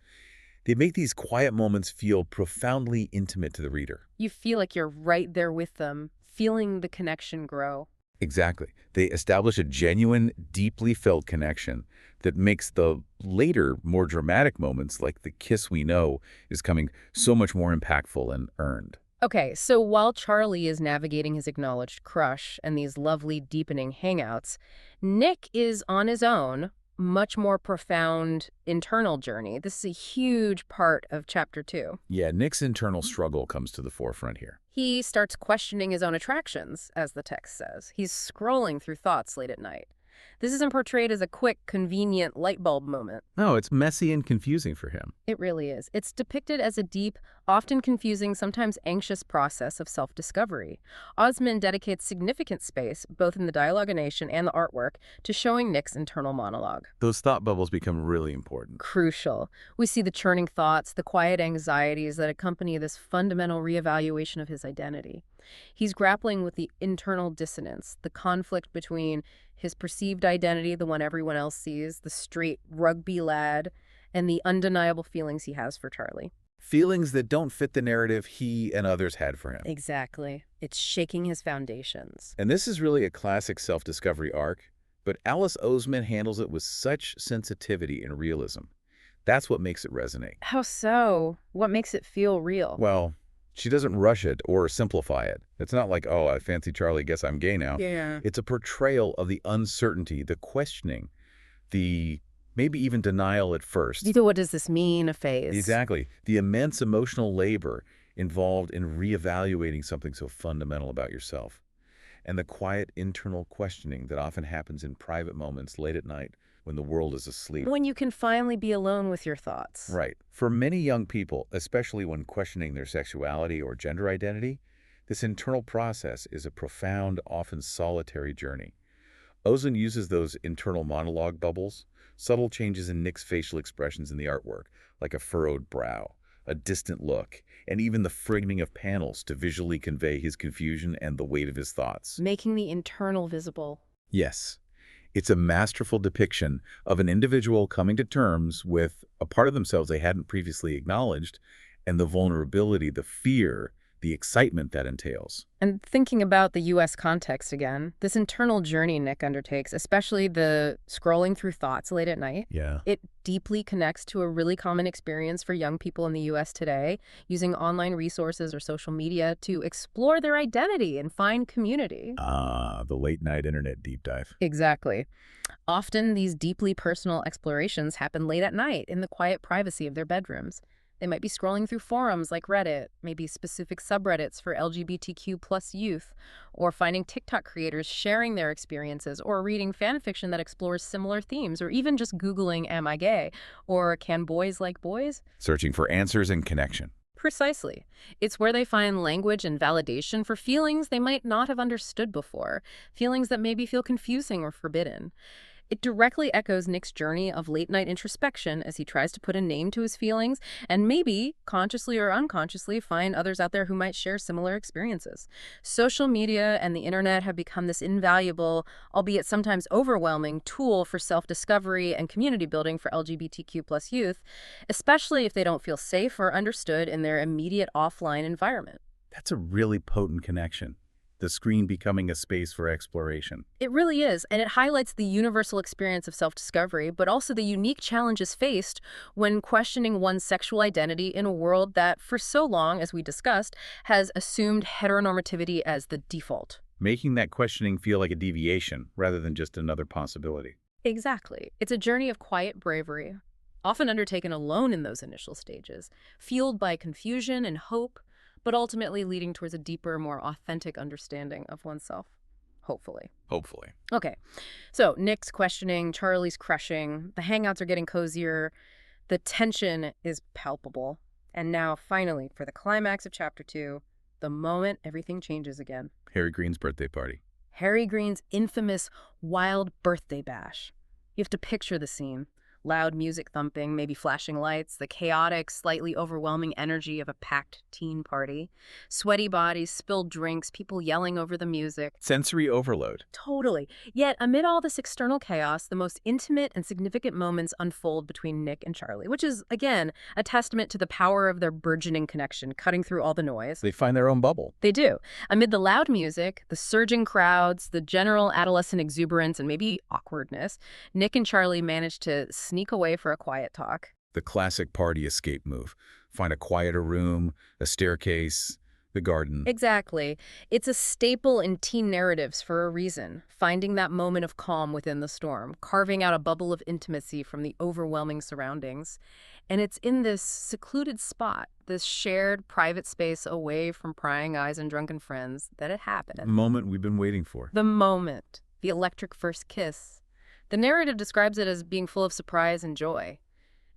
They make these quiet moments feel profoundly intimate to the reader. You feel like you're right there with them, feeling the connection grow. Exactly. They establish a genuine, deeply felt connection that makes the later, more dramatic moments, like the kiss we know, is coming so much more impactful and earned. Okay, so while Charlie is navigating his acknowledged crush and these lovely, deepening hangouts, Nick is on his own, much more profound internal journey. This is a huge part of Chapter 2. Yeah, Nick's internal struggle comes to the forefront here. He starts questioning his own attractions, as the text says. He's scrolling through thoughts late at night. This isn't portrayed as a quick, convenient light bulb moment. No, it's messy and confusing for him. It really is. It's depicted as a deep, often confusing, sometimes anxious process of self-discovery. Oseman dedicates significant space, both in the dialogination and the artwork, to showing Nick's internal monologue. Those thought bubbles become really important. Crucial. We see the churning thoughts, the quiet anxieties that accompany this fundamental reevaluation of his identity. He's grappling with the internal dissonance, the conflict between his perceived identity, the one everyone else sees, the straight rugby lad, and the undeniable feelings he has for Charlie. Feelings that don't fit the narrative he and others had for him. Exactly. It's shaking his foundations. And this is really a classic self-discovery arc, but Alice Oseman handles it with such sensitivity and realism. That's what makes it resonate. How so? What makes it feel real? Well, she doesn't rush it or simplify it. It's not like, oh, I fancy Charlie, guess I'm gay now. Yeah. It's a portrayal of the uncertainty, the questioning, the maybe even denial at first. What does this mean, a phase? Exactly. The immense emotional labor involved in reevaluating something so fundamental about yourself. and the quiet internal questioning that often happens in private moments late at night when the world is asleep. When you can finally be alone with your thoughts. Right. For many young people, especially when questioning their sexuality or gender identity, this internal process is a profound, often solitary journey. Ozen uses those internal monologue bubbles, subtle changes in Nick's facial expressions in the artwork, like a furrowed brow, a distant look, and even the framing of panels to visually convey his confusion and the weight of his thoughts. Making the internal visible. Yes, it's a masterful depiction of an individual coming to terms with a part of themselves they hadn't previously acknowledged, and the vulnerability, the fear, the excitement that entails. And thinking about the U.S. context again, this internal journey Nick undertakes, especially the scrolling through thoughts late at night, Yeah. it deeply connects to a really common experience for young people in the U.S. today, using online resources or social media to explore their identity and find community. The late night internet deep dive. Exactly. Often, these deeply personal explorations happen late at night in the quiet privacy of their bedrooms. They might be scrolling through forums like Reddit, maybe specific subreddits for LGBTQ plus youth, or finding TikTok creators sharing their experiences, or reading fan fiction that explores similar themes, or even just Googling, "Am I gay?" or "Can boys like boys?" Searching for answers and connection. Precisely. It's where they find language and validation for feelings they might not have understood before, feelings that maybe feel confusing or forbidden. It directly echoes Nick's journey of late-night introspection as he tries to put a name to his feelings and maybe, consciously or unconsciously, find others out there who might share similar experiences. Social media and the internet have become this invaluable, albeit sometimes overwhelming, tool for self-discovery and community building for LGBTQ plus youth, especially if they don't feel safe or understood in their immediate offline environment. That's a really potent connection. The screen becoming a space for exploration. It really is, and it highlights the universal experience of self-discovery, but also the unique challenges faced when questioning one's sexual identity in a world that, for so long, as we discussed, has assumed heteronormativity as the default. Making that questioning feel like a deviation rather than just another possibility. Exactly. It's a journey of quiet bravery, often undertaken alone in those initial stages, fueled by confusion and hope, but ultimately leading towards a deeper, more authentic understanding of oneself. Hopefully. Hopefully. Okay, so Nick's questioning, Charlie's crushing, the hangouts are getting cozier, the tension is palpable. And now, finally, for the climax of Chapter 2, the moment everything changes again. Harry Green's birthday party. Harry Green's infamous wild birthday bash. You have to picture the scene. Loud music thumping, maybe flashing lights, the chaotic, slightly overwhelming energy of a packed teen party. Sweaty bodies, spilled drinks, people yelling over the music. Sensory overload. Totally. Yet, amid all this external chaos, the most intimate and significant moments unfold between Nick and Charlie, which is, again, a testament to the power of their burgeoning connection, cutting through all the noise. They find their own bubble. They do. Amid the loud music, the surging crowds, the general adolescent exuberance, and maybe awkwardness, Nick and Charlie manage to sneak away for a quiet talk. The classic party escape move. Find a quieter room, a staircase, the garden. Exactly. It's a staple in teen narratives for a reason, finding that moment of calm within the storm, carving out a bubble of intimacy from the overwhelming surroundings. And it's in this secluded spot, this shared private space away from prying eyes and drunken friends, that it happened. The moment we've been waiting for. The moment. The electric first kiss. The narrative describes it as being full of surprise and joy.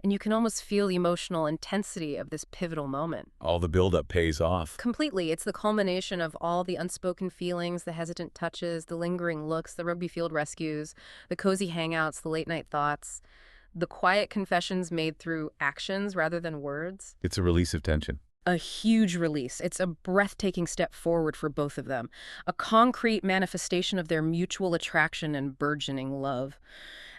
And you can almost feel the emotional intensity of this pivotal moment. All the buildup pays off. Completely. It's the culmination of all the unspoken feelings, the hesitant touches, the lingering looks, the rugby field rescues, the cozy hangouts, the late-night thoughts, the quiet confessions made through actions rather than words. It's a release of tension. A huge release. It's a breathtaking step forward for both of them, a concrete manifestation of their mutual attraction and burgeoning love.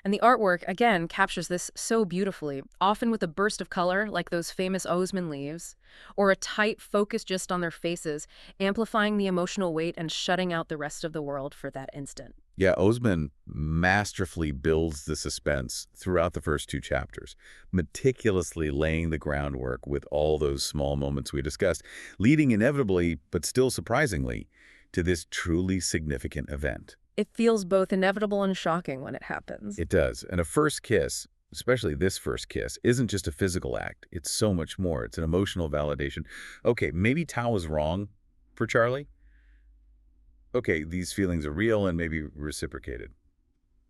And the artwork, again, captures this so beautifully, often with a burst of color, like those famous Oseman leaves, or a tight focus just on their faces, amplifying the emotional weight and shutting out the rest of the world for that instant. Yeah, Oseman masterfully builds the suspense throughout the first two chapters, meticulously laying the groundwork with all those small moments we discussed, leading inevitably, but still surprisingly, to this truly significant event. It feels both inevitable and shocking when it happens. It does. And a first kiss, especially this first kiss, isn't just a physical act. It's so much more. It's an emotional validation. Okay, maybe Tao was wrong for Charlie. okay, these feelings are real and maybe reciprocated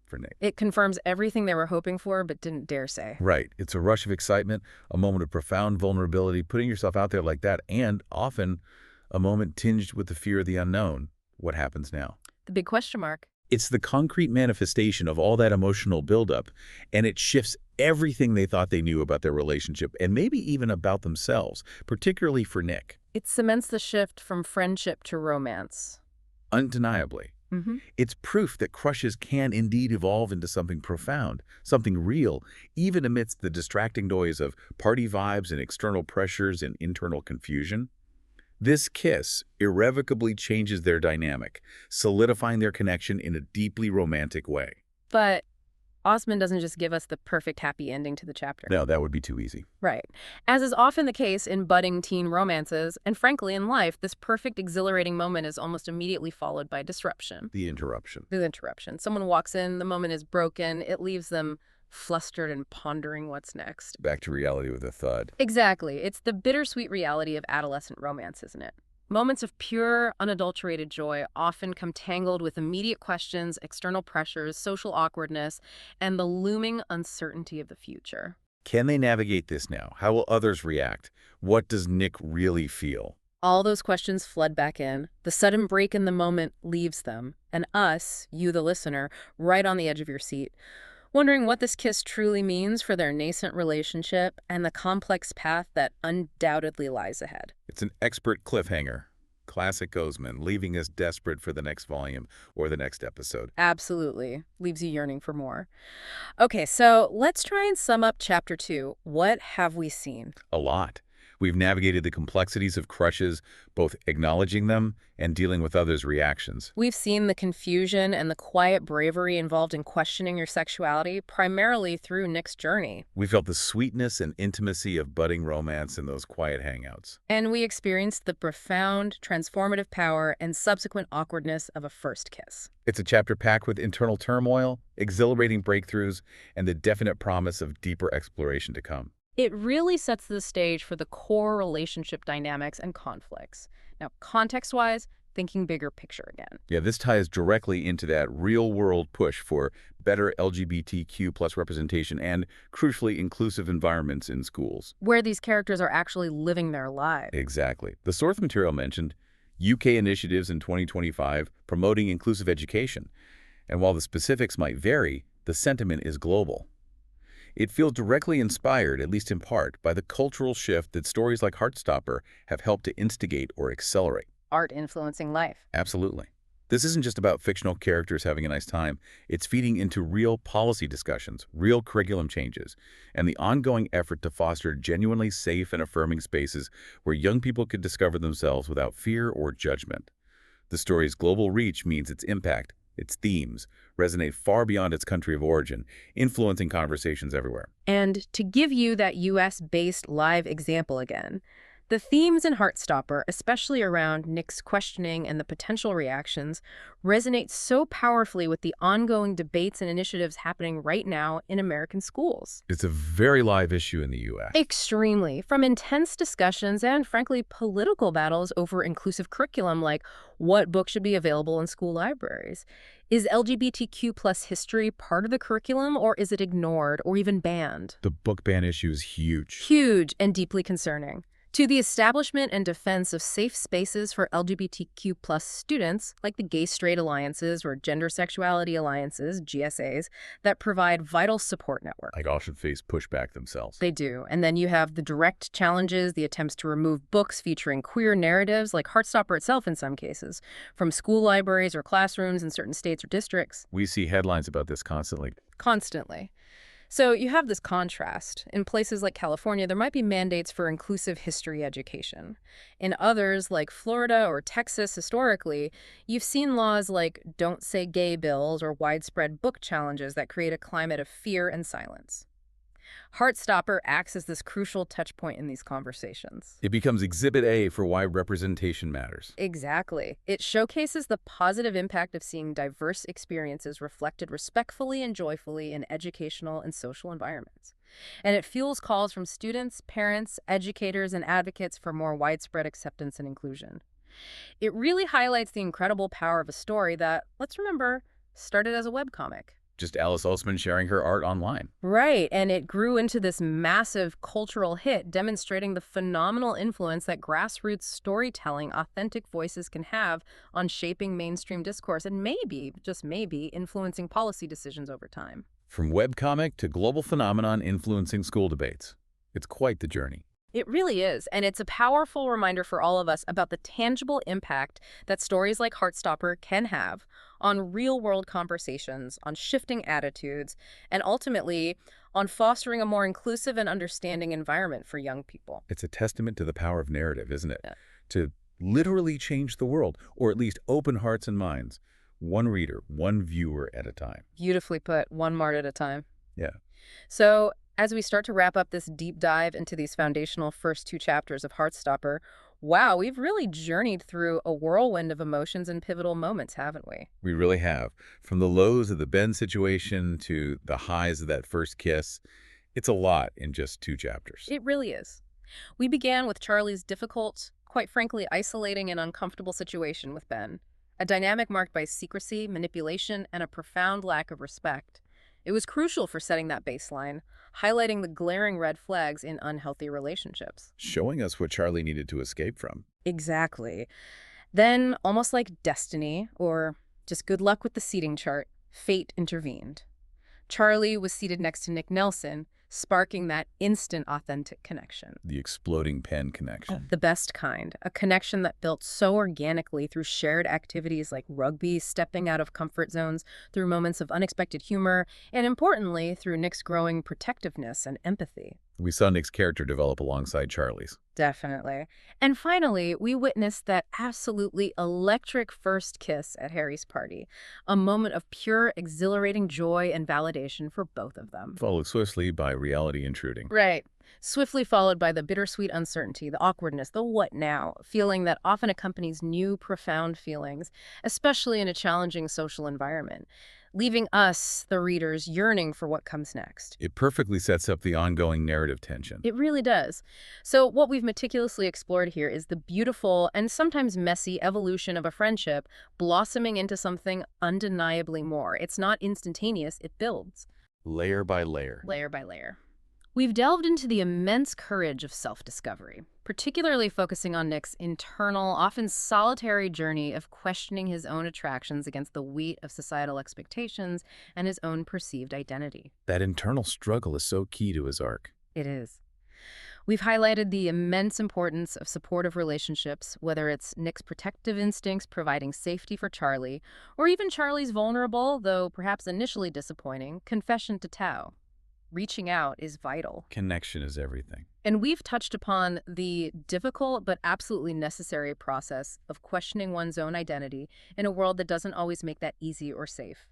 for Nick. It confirms everything they were hoping for but didn't dare say. Right. It's a rush of excitement, a moment of profound vulnerability, putting yourself out there like that, and often a moment tinged with the fear of the unknown. What happens now? The big question mark. It's the concrete manifestation of all that emotional buildup, and it shifts everything they thought they knew about their relationship and maybe even about themselves, particularly for Nick. It cements the shift from friendship to romance. Undeniably. It's proof that crushes can indeed evolve into something profound, something real, even amidst the distracting noise of party vibes and external pressures and internal confusion. This kiss irrevocably changes their dynamic, solidifying their connection in a deeply romantic way. But Oseman doesn't just give us the perfect happy ending to the chapter. No, that would be too easy. Right. As is often the case in budding teen romances, and frankly in life, this perfect, exhilarating moment is almost immediately followed by disruption. The interruption. The interruption. Someone walks in, the moment is broken, it leaves them flustered and pondering what's next. Back to reality with a thud. Exactly. It's the bittersweet reality of adolescent romance, isn't it? Moments of pure, unadulterated joy often come tangled with immediate questions, external pressures, social awkwardness, and the looming uncertainty of the future. Can they navigate this now? How will others react? What does Nick really feel? All those questions flood back in. The sudden break in the moment leaves them, and us, you the listener, right on the edge of your seat, wondering what this kiss truly means for their nascent relationship and the complex path that undoubtedly lies ahead. It's an expert cliffhanger. Classic Oseman, leaving us desperate for the next volume or the next episode. Absolutely. Leaves you yearning for more. Okay, so let's try and sum up Chapter 2. What have we seen? A lot. We've navigated the complexities of crushes, both acknowledging them and dealing with others' reactions. We've seen the confusion and the quiet bravery involved in questioning your sexuality, primarily through Nick's journey. We felt the sweetness and intimacy of budding romance in those quiet hangouts. And we experienced the profound, transformative power and subsequent awkwardness of a first kiss. It's a chapter packed with internal turmoil, exhilarating breakthroughs, and the definite promise of deeper exploration to come. It really sets the stage for the core relationship dynamics and conflicts. Now, context-wise, thinking bigger picture again. Yeah, this ties directly into that real-world push for better LGBTQ+ representation and, crucially, inclusive environments in schools. Where these characters are actually living their lives. Exactly. The source material mentioned UK initiatives in 2025 promoting inclusive education. And while the specifics might vary, the sentiment is global. It feels directly inspired, at least in part, by the cultural shift that stories like Heartstopper have helped to instigate or accelerate. Art influencing life. Absolutely. This isn't just about fictional characters having a nice time. It's feeding into real policy discussions, real curriculum changes, and the ongoing effort to foster genuinely safe and affirming spaces where young people could discover themselves without fear or judgment. The story's global reach means its impact, its themes, resonate far beyond its country of origin, influencing conversations everywhere. And to give you that US-based live example again, the themes in Heartstopper, especially around Nick's questioning and the potential reactions, resonate so powerfully with the ongoing debates and initiatives happening right now in American schools. It's a very live issue in the U.S. Extremely. From intense discussions and, frankly, political battles over inclusive curriculum like what books should be available in school libraries. Is LGBTQ plus history part of the curriculum, or is it ignored or even banned? The book ban issue is huge. Huge and deeply concerning. To the establishment and defense of safe spaces for LGBTQ plus students, like the Gay Straight Alliances or Gender Sexuality Alliances, GSAs, that provide vital support networks. Like all should face pushback themselves. They do. And then you have the direct challenges, the attempts to remove books featuring queer narratives, like Heartstopper itself in some cases, from school libraries or classrooms in certain states or districts. We see headlines about this constantly. Constantly. So you have this contrast. In places like California, there might be mandates for inclusive history education. In others, like Florida or Texas historically, you've seen laws like Don't Say Gay bills or widespread book challenges that create a climate of fear and silence. Heartstopper acts as this crucial touch point in these conversations. It becomes Exhibit A for why representation matters. Exactly. It showcases the positive impact of seeing diverse experiences reflected respectfully and joyfully in educational and social environments. And it fuels calls from students, parents, educators, and advocates for more widespread acceptance and inclusion. It really highlights the incredible power of a story that, let's remember, started as a webcomic. Just Alice Oseman sharing her art online. Right, and it grew into this massive cultural hit, demonstrating the phenomenal influence that grassroots storytelling, authentic voices can have on shaping mainstream discourse and maybe, just maybe, influencing policy decisions over time. From webcomic to global phenomenon influencing school debates. It's quite the journey. It really is, and it's a powerful reminder for all of us about the tangible impact that stories like Heartstopper can have on real-world conversations, on shifting attitudes, and ultimately on fostering a more inclusive and understanding environment for young people. It's a testament to the power of narrative, isn't it? Yeah. To literally change the world, or at least open hearts and minds, one reader, one viewer at a time. Beautifully put, one mart at a time. Yeah. So, as we start to wrap up this deep dive into these foundational first 2 chapters of Heartstopper, wow, we've really journeyed through a whirlwind of emotions and pivotal moments, haven't we? We really have. From the lows of the Ben situation to the highs of that first kiss, it's a lot in just 2 chapters. It really is. We began with Charlie's difficult, quite frankly isolating and uncomfortable situation with Ben, a dynamic marked by secrecy, manipulation, and a profound lack of respect. It was crucial for setting that baseline, highlighting the glaring red flags in unhealthy relationships. Showing us what Charlie needed to escape from. Exactly. Then, almost like destiny, or just good luck with the seating chart, fate intervened. Charlie was seated next to Nick Nelson, sparking that instant authentic connection. The exploding pen connection. The best kind, a connection that built so organically through shared activities like rugby, stepping out of comfort zones, through moments of unexpected humor, and importantly, through Nick's growing protectiveness and empathy. We saw Nick's character develop alongside Charlie's. Definitely. And finally, we witnessed that absolutely electric first kiss at Harry's party, a moment of pure, exhilarating joy and validation for both of them. Followed swiftly by reality intruding. Right. Swiftly followed by the bittersweet uncertainty, the awkwardness, the what now, feeling that often accompanies new, profound feelings, especially in a challenging social environment, leaving us, the readers, yearning for what comes next. It perfectly sets up the ongoing narrative tension. It really does. So what we've meticulously explored here is the beautiful and sometimes messy evolution of a friendship blossoming into something undeniably more. It's not instantaneous, it builds. Layer by layer. Layer by layer. We've delved into the immense courage of self-discovery, particularly focusing on Nick's internal, often solitary journey of questioning his own attractions against the weight of societal expectations and his own perceived identity. That internal struggle is so key to his arc. It is. We've highlighted the immense importance of supportive relationships, whether it's Nick's protective instincts providing safety for Charlie, or even Charlie's vulnerable, though perhaps initially disappointing, confession to Tao. Reaching out is vital. Connection is everything. And we've touched upon the difficult but absolutely necessary process of questioning one's own identity in a world that doesn't always make that easy or safe.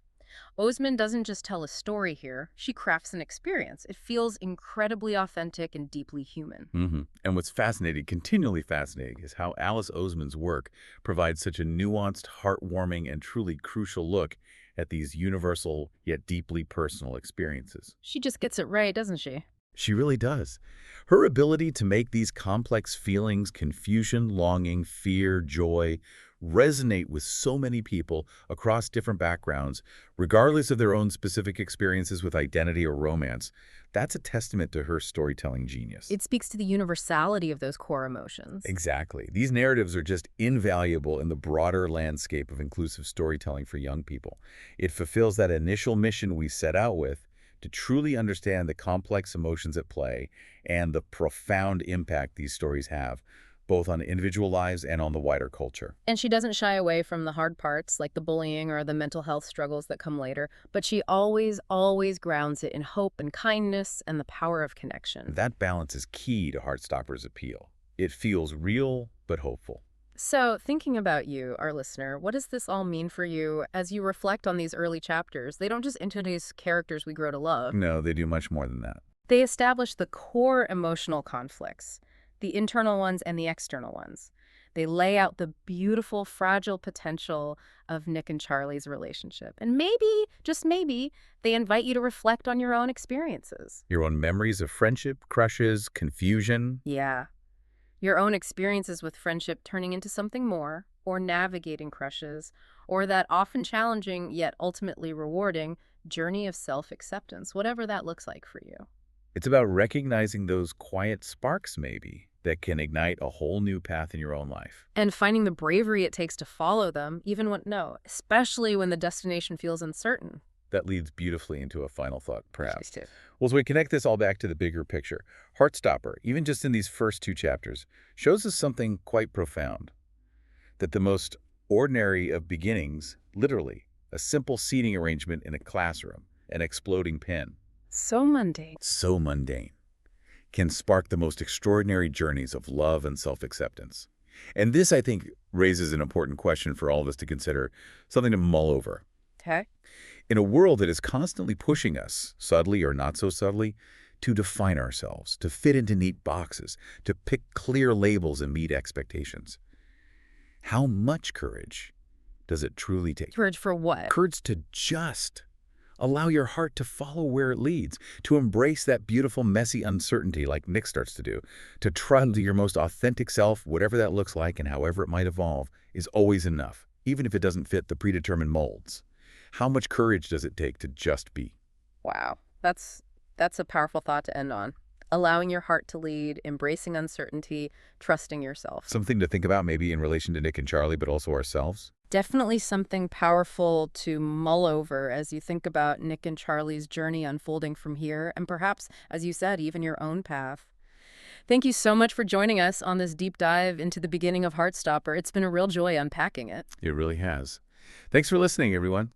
Oseman doesn't just tell a story here, she crafts an experience. It feels incredibly authentic and deeply human. And what's fascinating, continually fascinating, is how Alice Oseman's work provides such a nuanced, heartwarming, and truly crucial look at these universal yet deeply personal experiences. She just gets it right, doesn't she? She really does. Her ability to make these complex feelings, confusion, longing, fear, joy, resonate with so many people across different backgrounds, regardless of their own specific experiences with identity or romance, that's a testament to her storytelling genius. It speaks to the universality of those core emotions. Exactly. These narratives are just invaluable in the broader landscape of inclusive storytelling for young people. It fulfills that initial mission we set out with, to truly understand the complex emotions at play and the profound impact these stories have, both on individual lives and on the wider culture. And she doesn't shy away from the hard parts, like the bullying or the mental health struggles that come later, but she always grounds it in hope and kindness and the power of connection. That balance is key to Heartstopper's appeal. It feels real, but hopeful. So, thinking about you, our listener, what does this all mean for you as you reflect on these early chapters? They don't just introduce characters we grow to love. No, they do much more than that. They establish the core emotional conflicts, the internal ones and the external ones. They lay out the beautiful, fragile potential of Nick and Charlie's relationship. And maybe, just maybe, they invite you to reflect on your own experiences. Your own memories of friendship, crushes, confusion. Yeah. Your own experiences with friendship turning into something more, or navigating crushes, or that often challenging yet ultimately rewarding journey of self-acceptance, whatever that looks like for you. It's about recognizing those quiet sparks, maybe, that can ignite a whole new path in your own life. And finding the bravery it takes to follow them, even when, no, especially when the destination feels uncertain. That leads beautifully into a final thought, perhaps. Too. Well, as we connect this all back to the bigger picture, Heartstopper, even just in these first 2 chapters, shows us something quite profound. That the most ordinary of beginnings, literally, a simple seating arrangement in a classroom, an exploding pen, So mundane. so mundane, can spark the most extraordinary journeys of love and self-acceptance. And this, I think, raises an important question for all of us to consider, something to mull over. Okay. In a world that is constantly pushing us, subtly or not so subtly, to define ourselves, to fit into neat boxes, to pick clear labels and meet expectations, how much courage does it truly take? Courage for what? Courage to just allow your heart to follow where it leads, to embrace that beautiful, messy uncertainty like Nick starts to do, to trust to your most authentic self, whatever that looks like and however it might evolve, is always enough, even if it doesn't fit the predetermined molds. How much courage does it take to just be? Wow. That's a powerful thought to end on. Allowing your heart to lead, embracing uncertainty, trusting yourself. Something to think about maybe in relation to Nick and Charlie, but also ourselves? Definitely something powerful to mull over as you think about Nick and Charlie's journey unfolding from here, and perhaps, as you said, even your own path. Thank you so much for joining us on this deep dive into the beginning of Heartstopper. It's been a real joy unpacking it. It really has. Thanks for listening, everyone.